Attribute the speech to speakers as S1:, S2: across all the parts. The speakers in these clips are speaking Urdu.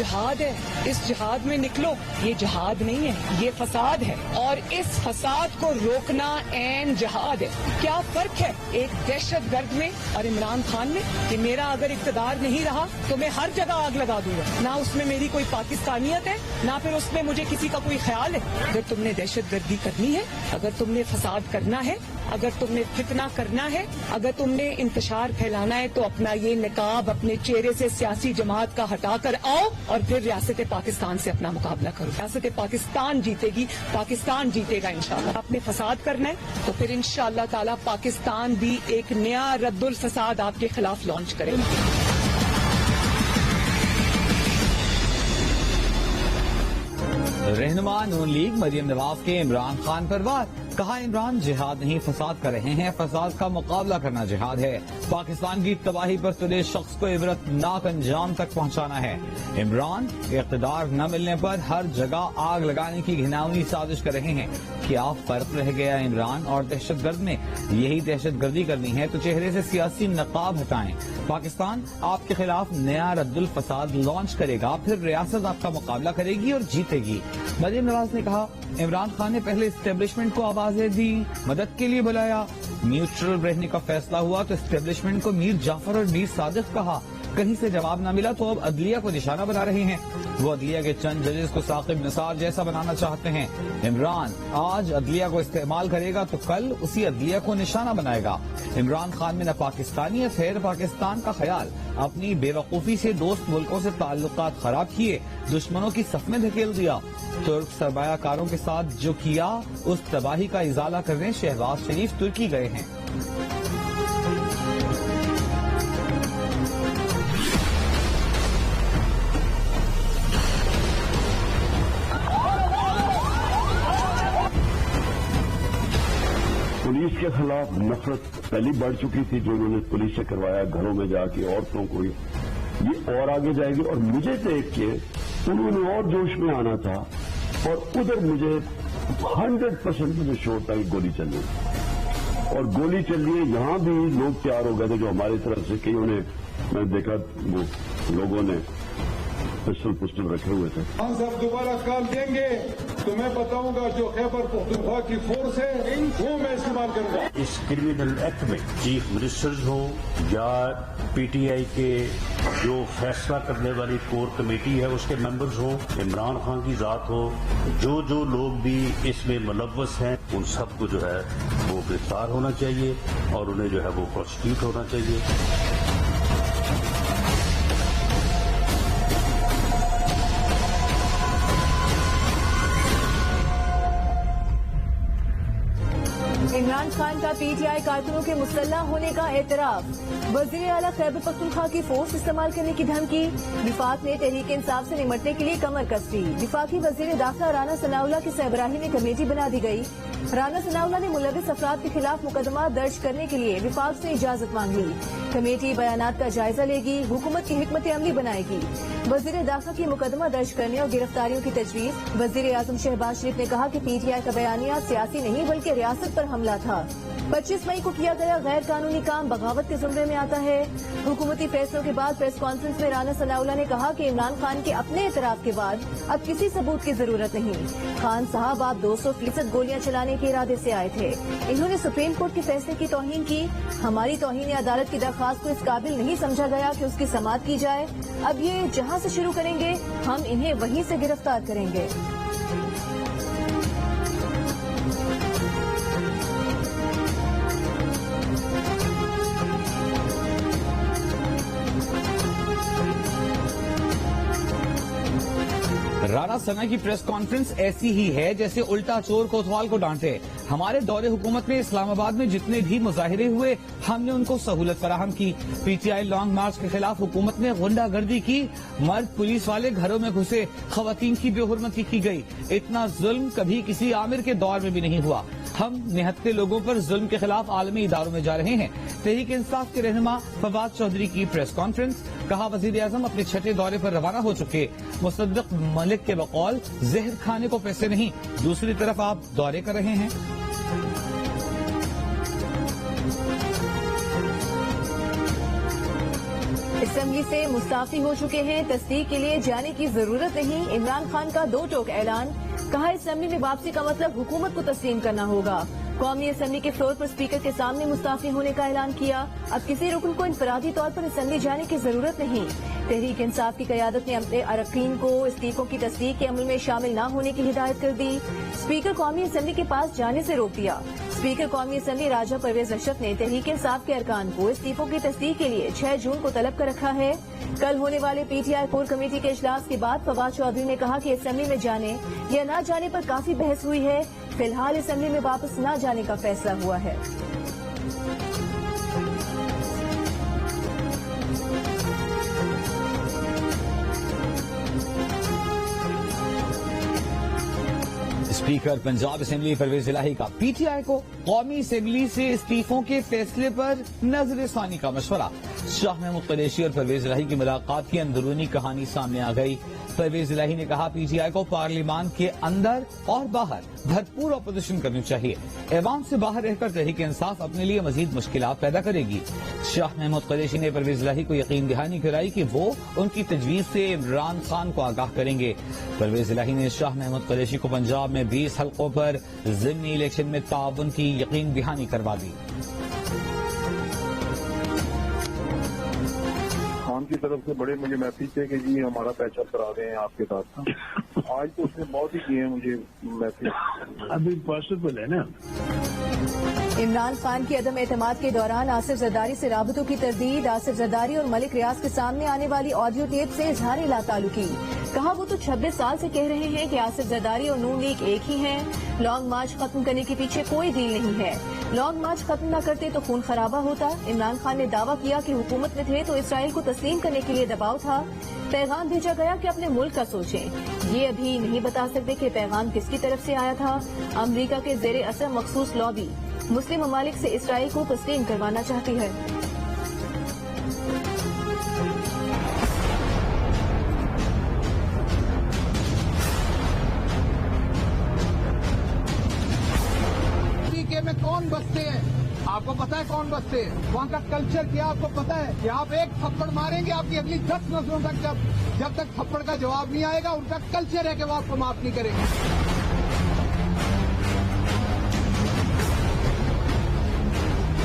S1: جہاد ہے, اس جہاد میں نکلو. یہ جہاد نہیں ہے, یہ فساد ہے, اور اس فساد کو روکنا عین جہاد ہے. کیا فرق ہے ایک دہشت گرد میں اور عمران خان میں کہ میرا اگر اقتدار نہیں رہا تو میں ہر جگہ آگ لگا دوں گا. نہ اس میں میری کوئی پاکستانیت ہے, نہ پھر اس میں مجھے کسی کا کوئی خیال ہے. اگر تم نے دہشت گردی کرنی ہے, اگر تم نے فساد کرنا ہے, اگر تم نے فتنہ کرنا ہے, اگر تم نے انتشار پھیلانا ہے, تو اپنا یہ نقاب اپنے چہرے سے سیاسی جماعت کا ہٹا کر آؤ اور پھر ریاست پاکستان سے اپنا مقابلہ کرو. ریاست پاکستان جیتے گی, پاکستان جیتے گا انشاءاللہ. آپ نے فساد کرنا ہے تو پھر انشاءاللہ تعالی پاکستان بھی ایک نیا رد الفساد آپ کے خلاف لانچ کرے گا.
S2: رہنما نون لیگ مریم نواز کے عمران خان پر وار. کہا عمران جہاد نہیں فساد کر رہے ہیں, فساد کا مقابلہ کرنا جہاد ہے. پاکستان کی تباہی پر تلے شخص کو عبرت ناک انجام تک پہنچانا ہے. عمران اقتدار نہ ملنے پر ہر جگہ آگ لگانے کی گھناؤنی سازش کر رہے ہیں. کیا فرق رہ گیا عمران اور دہشت گرد میں؟ یہی دہشت گردی کرنی ہے تو چہرے سے سیاسی نقاب ہٹائیں. پاکستان آپ کے خلاف نیا رد الفساد لانچ کرے گا, پھر ریاست آپ کا مقابلہ کرے گی اور جیتے گی. مریم نواز نے کہا عمران خان نے پہلے اسٹیبلشمنٹ کو آوازیں دی, مدد کے لیے بلایا, نیوٹرل رہنے کا فیصلہ ہوا تو اسٹیبلشمنٹ کو میر جعفر اور میر صادق کہا. کہیں سے جواب نہ ملا تو اب عدلیہ کو نشانہ بنا رہے ہیں. وہ عدلیہ کے چند ججز کو ثاقب نثار جیسا بنانا چاہتے ہیں. عمران آج عدلیہ کو استعمال کرے گا تو کل اسی عدلیہ کو نشانہ بنائے گا. عمران خان میں نہ پاکستانیت ہے نہ پاکستان کا خیال. اپنی بے وقوفی سے دوست ملکوں سے تعلقات خراب کیے, دشمنوں کی صف میں دھکیل دیا. ترک سرمایہ کاروں کے ساتھ جو کیا اس تباہی کا ازالہ کرنے شہباز شریف ترکی گئے ہیں.
S3: پولیس کے خلاف نفرت پہلی بڑھ چکی تھی جو انہوں نے پولیس سے کروایا, گھروں میں جا کے عورتوں کو, یہ اور آگے جائے گی. اور مجھے دیکھ کے انہوں نے اور جوش میں آنا تھا, اور ادھر مجھے 100% مجھے شور تھا کہ گولی چل رہی, اور گولی چل رہی ہے. یہاں بھی لوگ تیار ہو گئے تھے جو ہماری طرف سے, کئیوں نے, میں دیکھا وہ لوگوں نے پسٹل رکھے ہوئے تھے.
S4: ہم سب دوبارہ کال دیں گے تو میں بتاؤں گا جو خیبر پختونخوا کی فورس ہے وہ میں استعمال کروں گا. اس کرمنل ایکٹ میں چیف منسٹرز ہو یا پی ٹی آئی کے جو فیصلہ کرنے والی کور کمیٹی ہے اس کے ممبرز ہوں, عمران خان کی ذات ہو, جو لوگ بھی اس میں ملوث ہیں ان سب کو جو ہے وہ گرفتار ہونا چاہیے اور انہیں جو ہے وہ پروسیکیوٹ ہونا چاہیے.
S5: عمران خان کا پی ٹی آئی کارکنوں کے مسلح ہونے کا اعتراف. وزیر اعلیٰ خیبر پختونخوا کی فورس استعمال کرنے کی دھمکی. وفاق نے تحریک انصاف سے نمٹنے کے لیے کمر کس لی. وفاقی وزیر داخلہ رانا ثناءاللہ کی سربراہی میں کمیٹی بنا دی گئی. رانا ثناءاللہ نے ملوث افراد کے خلاف مقدمات درج کرنے کے لیے وفاق سے اجازت مانگ لی. کمیٹی بیانات کا جائزہ لے گی, حکومت کی حکمت عملی بنائے گی. وزیر داخلہ کی مقدمہ درج کرنے اور گرفتاریوں کی تجویز. وزیر اعظم شہباز شریف نے کہا کہ پی ٹی آئی کا بیانیہ سیاسی نہیں بلکہ ریاست پر حملہ تھا. 25 مئی کو کیا گیا غیر قانونی کام بغاوت کے زمرے میں آتا ہے. حکومتی فیصلوں کے بعد پریس کانفرنس میں رانا ثناءاللہ نے کہا کہ عمران خان کے اپنے اعتراف کے بعد اب کسی ثبوت کی ضرورت نہیں. خان صاحب آپ 200% گولیاں چلانے کے ارادے سے آئے تھے. انہوں نے سپریم کورٹ کے فیصلے کی توہین کی. ہماری توہین عدالت کی درخواست کو اس قابل نہیں سمجھا گیا کہ اس کی سماعت کی جائے. اب یہ جہاں سے شروع کریں گے ہم انہیں وہیں سے گرفتار کریں گے.
S2: رانا ثنا کی پریس کانفرنس ایسی ہی ہے جیسے الٹا چور کوتوال کو ڈانٹے. ہمارے دور حکومت میں اسلام آباد میں جتنے بھی مظاہرے ہوئے ہم نے ان کو سہولت فراہم کی. P T I long march کے خلاف حکومت نے غنڈہ گردی کی. مرد پولیس والے گھروں میں گھسے, خواتین کی بے حرمتی کی گئی. اتنا ظلم کبھی کسی عامر کے دور میں بھی نہیں ہوا. ہم نہتے لوگوں پر ظلم کے خلاف عالمی اداروں میں جا رہے ہیں. تحریک انصاف کے رہنما فواد چودھری کی پریس کانفرنس. کہا وزیر اعظم اپنے چھٹے دورے پر روانہ ہو چکے. مصدق ملک کے بقول زہر کھانے کو پیسے نہیں. دوسری طرف آپ دورے کر رہے ہیں.
S5: اسمبلی سے مستعفی ہو چکے ہیں، تصدیق کے لیے جانے کی ضرورت نہیں، عمران خان کا دو ٹوک اعلان، کہا اسمبلی میں واپسی کا مطلب حکومت کو تسلیم کرنا ہوگا۔ قومی اسمبلی کے فلور پر اسپیکر کے سامنے مستعفی ہونے کا اعلان کیا، اب کسی رکن کو انفرادی طور پر اسمبلی جانے کی ضرورت نہیں۔ تحریک انصاف کی قیادت نے اپنے اراکین کو استعفوں کی تصدیق کے عمل میں شامل نہ ہونے کی ہدایت کر دی، اسپیکر قومی اسمبلی کے پاس جانے سے روک دیا۔ اسپیکر قومی اسمبلی راجہ پرویز اشرف نے تحریک انصاف کے ارکان کو استعفوں کی تصدیق کے لیے 6 جون کو طلب کر رکھا ہے۔ کل ہونے والے P T I core committee کے اجلاس کے بعد فواد چودھری نے کہا کہ اسمبلی میں جانے یا نہ جانے پر کافی بحث ہوئی ہے، فی الحال اسمبلی میں واپس نہ جانے کا فیصلہ ہوا ہے۔
S2: اسپیکر پنجاب اسمبلی پرویز الہی کا پی ٹی آئی کو قومی اسمبلی سے استعفوں کے فیصلے پر نظر ثانی کا مشورہ، شاہ محمود قریشی اور پرویز الہی کی ملاقات کی اندرونی کہانی سامنے آ گئی۔ پرویز الہی نے کہا پی ٹی آئی کو پارلیمان کے اندر اور باہر بھرپور اپوزیشن کرنی چاہیے، ایوان سے باہر رہ کر تحریک انصاف اپنے لیے مزید مشکلات پیدا کرے گی۔ شاہ محمود قریشی نے پرویز الہی کو یقین دہانی کرائی کہ وہ ان کی تجویز سے عمران خان کو آگاہ کریں گے۔ پرویز الہی نے شاہ محمود قریشی کو پنجاب میں 20 حلقوں پر ضمنی الیکشن میں تعاون کی یقین دہانی کروا دی۔
S6: خان کی طرف سے بڑے مجھے میسج تھے کہ جی ہمارا پیچ اپ کرا رہے ہیں آپ کے ساتھ، آج تو اس نے بہت ہی کیے ہیں مجھے میسج، ابھی پاسبل ہے نا۔
S5: عمران خان کی عدم اعتماد کے دوران آصف زرداری سے رابطوں کی تردید، آصف زرداری اور ملک ریاض کے سامنے آنے والی آڈیو ٹیپ سے اظہار لا تعلقی، کہا وہ تو 26 سال سے کہہ رہے ہیں کہ آصف زرداری اور نون لیگ ایک ہی ہیں، لانگ مارچ ختم کرنے کے پیچھے کوئی ڈیل نہیں ہے، لانگ مارچ ختم نہ کرتے تو خون خرابہ ہوتا۔ عمران خان نے دعویٰ کیا کہ حکومت میں تھے تو اسرائیل کو تسلیم کرنے کے لیے دباؤ تھا، پیغام بھیجا گیا کہ اپنے ملک کا سوچیں، یہ ابھی نہیں بتا سکتے کہ پیغام کس کی طرف سے آیا تھا۔ امریکہ کے زیر اثر مخصوص لابی مسلم ممالک سے اسرائیل کو تسلیم کروانا چاہتی ہے۔
S7: میں کون بستے ہیں آپ کو پتا ہے، کون بستے ہیں وہاں کا کلچر کیا آپ کو پتا ہے کہ آپ ایک تھپڑ ماریں گے آپ کی اگلی 10 نسلوں تک جب تک تھپڑ کا جواب نہیں آئے گا ان کا کلچر ہے کہ وہ آپ کو معاف نہیں کریں گے۔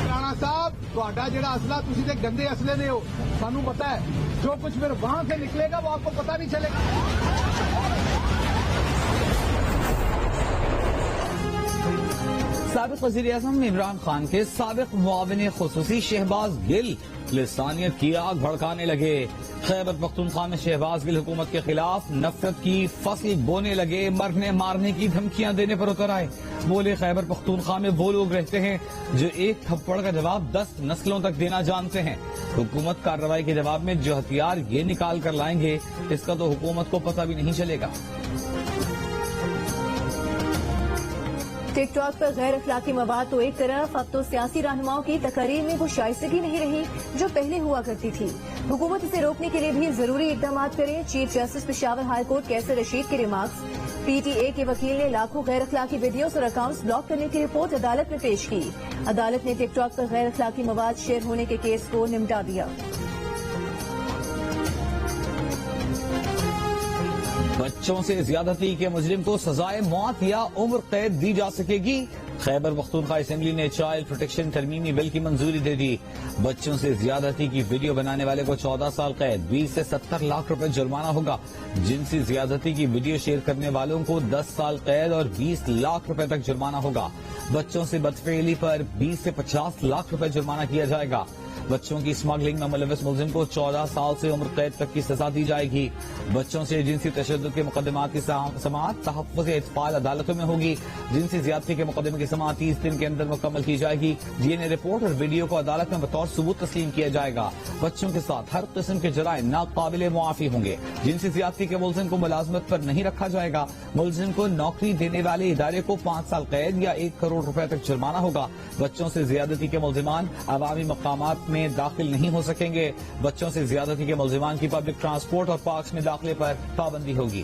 S7: رانا صاحب تہاڈا جڑا اسلحہ تسی تے گندے اسلحے دے ہو، سانوں پتا ہے جو کچھ پھر وہاں سے نکلے گا وہ آپ کو پتا نہیں چلے گا۔
S2: سابق وزیر اعظم عمران خان کے سابق معاون خصوصی شہباز گل لسانیت کی آگ بھڑکانے لگے۔ خیبر پختونخوا میں شہباز گل حکومت کے خلاف نفرت کی فصل بونے لگے، مرنے مارنے کی دھمکیاں دینے پر اتر آئے۔ بولے خیبر پختونخوا میں وہ لوگ رہتے ہیں جو ایک تھپڑ کا جواب 10 نسلوں تک دینا جانتے ہیں، حکومت کارروائی کے جواب میں جو ہتھیار یہ نکال کر لائیں گے اس کا تو حکومت کو پتہ بھی نہیں چلے گا۔
S5: ٹک ٹاک پر غیر اخلاقی مواد تو ایک طرف، اب تو سیاسی رہنماؤں کی تقاریر میں وہ شائستگی نہیں رہی جو پہلے ہوا کرتی تھی، حکومت اسے روکنے کے لیے بھی ضروری اقدامات کرے۔ Chief justice Peshawar high court کیسر رشید کے ریمارکس، پی ٹی اے کے وکیل نے لاکھوں غیر اخلاقی ویڈیوز اور اکاؤنٹس بلاک کرنے کی رپورٹ عدالت میں پیش کی، عدالت نے ٹک ٹاک پر غیر اخلاقی مواد شیئر ہونے کے کیس کو نمٹا دیا۔
S2: بچوں سے زیادتی کے مجرم کو سزائے موت یا عمر قید دی جا سکے گی، خیبر پختونخوا اسمبلی نے چائلڈ پروٹیکشن ترمیمی بل کی منظوری دے دی۔ بچوں سے زیادتی کی ویڈیو بنانے والے کو 14 سال قید، 20 سے 70 لاکھ روپے جرمانہ ہوگا، جنسی زیادتی کی ویڈیو شیئر کرنے والوں کو 10 سال قید اور 20 لاکھ روپے تک جرمانہ ہوگا، بچوں سے بدفعلی پر 20 سے 50 لاکھ روپے جرمانہ کیا جائے گا، بچوں کی اسمگلنگ میں ملوث ملزم کو 14 سال سے عمر قید تک کی سزا دی جائے گی، بچوں سے جنسی تشدد کے مقدمات کی سماعت تحفظ اطفال عدالتوں میں ہوگی، جنسی زیادتی کے مقدمے کی سماعت 30 دن کے اندر مکمل کی جائے گی، ڈی این اے رپورٹ اور ویڈیو کو عدالت میں بطور ثبوت تسلیم کیا جائے گا، بچوں کے ساتھ ہر قسم کے جرائم ناقابل معافی ہوں گے، جنسی زیادتی کے ملزم کو ملازمت پر نہیں رکھا جائے گا، ملزم کو نوکری دینے والے ادارے کو 5 سال قید یا 1 کروڑ روپے تک جرمانہ ہوگا، بچوں سے زیادتی کے ملزمان عوامی مقامات میں داخل نہیں ہو سکیں گے، بچوں سے زیادتی کے ملزمان کی پبلک ٹرانسپورٹ اور پارکس میں داخلے پر پابندی ہوگی۔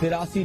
S2: 83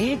S2: 1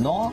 S2: 9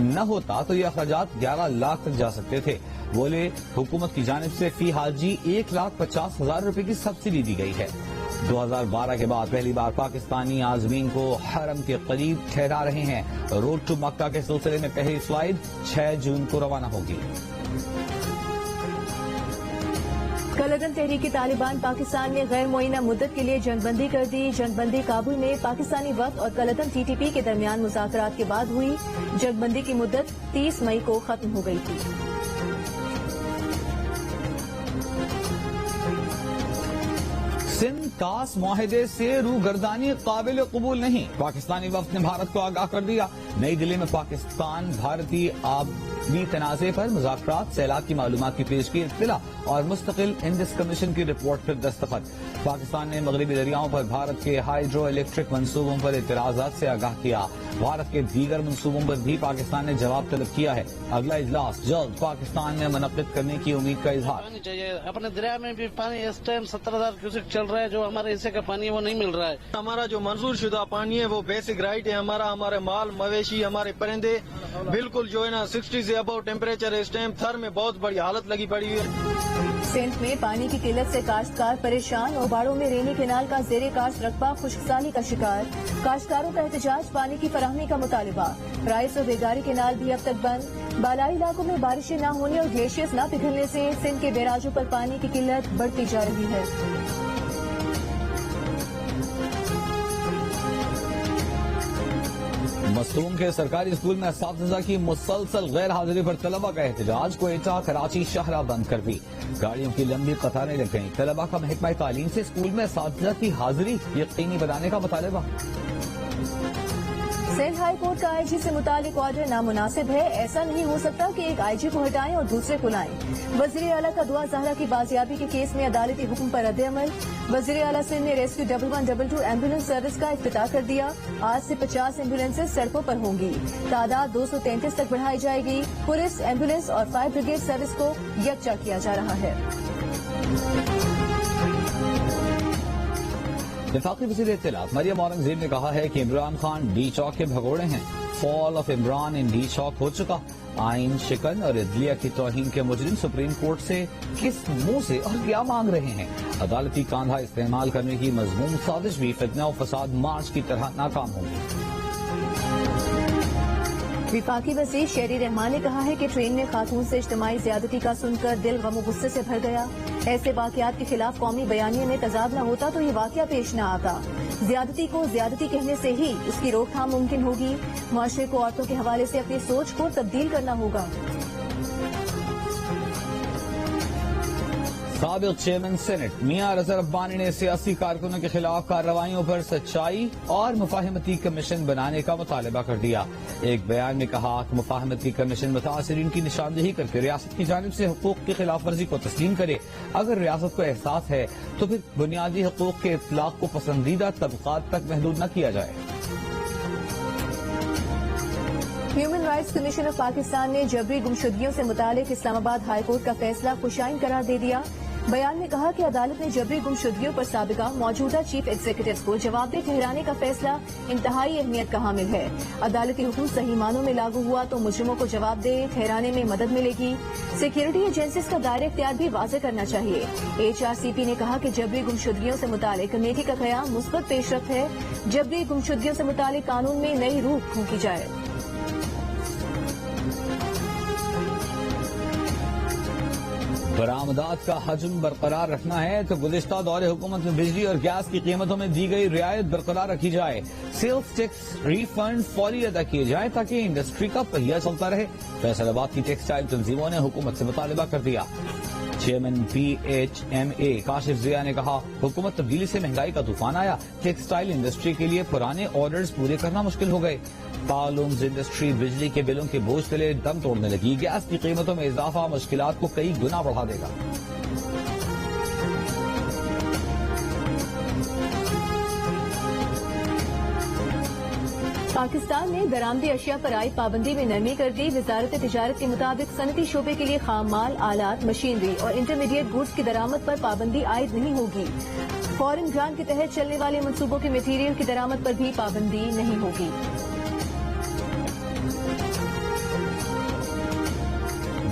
S2: نہ ہوتا تو یہ اخراجات 11 لاکھ تک جا سکتے تھے. بولے حکومت کی جانب سے فی حاجی 1,50,000 روپے کی سبسڈی دی گئی ہے. 2012 کے بعد پہلی بار پاکستانی عازمین کو حرم کے قریب ٹھہرا رہے ہیں. روڈ ٹو مکہ کے سلسلے میں پہلی فلائٹ 6 جون کو روانہ ہوگی.
S5: کل عدم تحریک طالبان پاکستان نے غیر معینہ مدت کے لیے جنگ بندی کر دی. جنگ بندی کابل میں پاکستانی وفد اور کل عدم TTP کے درمیان مذاکرات کے بعد ہوئی. جنگ بندی کی مدت 30 مئی کو ختم ہو گئی تھی.
S2: سندھ کاس معاہدے سے روگردانی قابل قبول نہیں. پاکستانی وفد نے بھارت کو آگاہ کر دیا. نئی دلی میں پاکستان بھارتی آبی تنازع پر مذاکرات، سیلاب کی معلومات کی پیشگی، اطلاع اور مستقل انڈس کمیشن کی رپورٹ پر دستخط. پاکستان نے مغربی دریاؤں پر بھارت کے ہائیڈرو الیکٹرک منصوبوں پر اعتراضات سے آگاہ کیا. بھارت کے دیگر منصوبوں پر بھی پاکستان نے جواب طلب کیا ہے. اگلا اجلاس جلد پاکستان میں منعقد کرنے کی امید کا اظہار.
S8: اپنے دریا میں بھی پانی اس ٹائم 70,000 کیوسک چل رہا ہے. جو ہمارے حصے کا پانی ہے وہ نہیں مل رہا ہے.
S9: ہمارا جو منظور شدہ پانی ہے وہ بیسک رائٹ ہے ہمارا. ہمارے مال مویشی ہمارے پرندے بالکل جو ہے نا 60 سے ابو ٹیمپریچر اس ٹائم تھر میں بہت بڑی حالت لگی پڑی ہے.
S5: سندھ میں پانی کی قلت سے کاشتکار پریشان. اوباڑوں میں رینی کینال کا زیر کاشت رقبہ خشک سالی کا شکار. کاشتکاروں کا احتجاج، پانی کی فراہمی کا مطالبہ. رائس اور بیگاری کینال بھی اب تک بند. بالائی علاقوں میں بارشیں نہ ہونے اور گلیشیئرز نہ پگھلنے سے سندھ کے بیراجوں پر پانی کی قلت بڑھتی جا رہی ہے.
S2: مصدوم کے سرکاری اسکول میں اساتذہ کی مسلسل غیر حاضری پر طلبہ کا احتجاج. کوئٹہ کراچی شاہراہ بند کر دی. گاڑیوں کی لمبی قطاریں لگ گئیں. طلبہ کا محکمہ تعلیم سے اسکول میں اساتذہ کی حاضری یقینی بنانے کا مطالبہ.
S5: سندھ ہائی کورٹ کا IG سے متعلق آرڈر نامناسب ہے. ایسا نہیں ہو سکتا کہ ایک IG کو ہٹائیں اور دوسرے کو لائیں. وزیر اعلیٰ کا دعا زہرا کی بازیابی کے کیس میں عدالتی حکم پر رد عمل. وزیر اعلیٰ سندھ نے ریسکیو 1122 ایمبولینس سروس کا افتتاح کر دیا. آج سے 50 ایمبولینسز سڑکوں پر ہوں گی. تعداد 233 تک بڑھائی جائے گی. پولیس، ایمبولینس اور فائر بریگیڈ سروس کو یکجا کیا جا رہا ہے.
S2: وفاقی وزیر اطلاعات مریم اورنگزیب نے کہا ہے کہ عمران خان ڈی چوک کے بھگوڑے ہیں. فال آف عمران ان ڈی چوک ہو چکا. آئین شکن اور عدلیہ کی توہین کے مجرم سپریم کورٹ سے کس منہ سے اور کیا مانگ رہے ہیں؟ عدالتی کاندھا استعمال کرنے کی مضمون سازش بھی فتنہ و فساد مارچ کی طرح ناکام ہوگی.
S5: وفاقی وزیر شہری رحمان نے کہا ہے کہ ٹرین میں خاتون سے اجتماعی زیادتی کا سن کر دل غم و غصے سے بھر گیا. ایسے واقعات کے خلاف قومی بیانیے میں تضاد نہ ہوتا تو یہ واقعہ پیش نہ آتا. زیادتی کو زیادتی کہنے سے ہی اس کی روک تھام ممکن ہوگی. معاشرے کو عورتوں کے حوالے سے اپنی سوچ کو تبدیل کرنا ہوگا.
S2: سابق چیئرمین سینٹ میاں رضا ربانی نے سیاسی کارکنوں کے خلاف کارروائیوں پر سچائی اور مفاہمتی کمیشن بنانے کا مطالبہ کر دیا. ایک بیان میں کہا کہ مفاہمتی کمیشن متاثرین کی نشاندہی کر کے ریاست کی جانب سے حقوق کی خلاف ورزی کو تسلیم کرے. اگر ریاست کو احساس ہے تو پھر بنیادی حقوق کے اطلاق کو پسندیدہ طبقات تک محدود نہ کیا جائے.
S5: Human rights commission of Pakistan نے جبری گمشدگیوں سے متعلق اسلام آباد ہائی کورٹ کا فیصلہ خوشائن قرار دے دیا. بیان میں کہا کہ عدالت نے جبری گمشدگیوں پر سابقہ موجودہ چیف ایگزیکٹوز کو جواب دہ ٹھہرانے کا فیصلہ انتہائی اہمیت کا حامل ہے. عدالتی حکم صحیح معنوں میں لاگو ہوا تو مجرموں کو جواب دہ ٹھہرانے میں مدد ملے گی. سیکیورٹی ایجنسیز کا دائرہ اختیار بھی واضح کرنا چاہیے. HRCP نے کہا کہ جبری گمشدگیوں سے متعلق کمیٹی کا قیام مثبت پیش رفت ہے. جبری گمشدگیوں سے متعلق قانون میں نئی روح پھونکی جائے.
S2: برآمدات کا حجم برقرار رکھنا ہے تو گزشتہ دور حکومت میں بجلی اور گیس کی قیمتوں میں دی گئی رعایت برقرار رکھی جائے. سیلز ٹیکس ریفنڈ فوری ادا کیے جائیں تاکہ انڈسٹری کا پہیہ چلتا رہے. فیصل آباد کی ٹیکسٹائل تنظیموں نے حکومت سے مطالبہ کر دیا. چیئرمین PHMA کاشف ضیاء نے کہا حکومت تبدیلی سے مہنگائی کا طوفان آیا. ٹیکسٹائل انڈسٹری کے لیے پرانے آرڈرز پورے کرنا مشکل ہو گئے. پالومز انڈسٹری بجلی کے بلوں کے بوجھ تلے دم توڑنے لگی. گیس کی قیمتوں میں اضافہ مشکلات کو کئی گنا بڑھا دے گا.
S5: پاکستان نے درآمدی اشیاء پر عائد پابندی میں نرمی کر دی. وزارت تجارت کے مطابق صنعتی شعبے کے لیے خام مال، آلات، مشینری اور انٹرمیڈیٹ گوڈز کی درآمد پر پابندی عائد نہیں ہوگی. فورن گرانٹ کے تحت چلنے والے منصوبوں کے میٹیریل کی درآمد پر بھی پابندی نہیں ہوگی.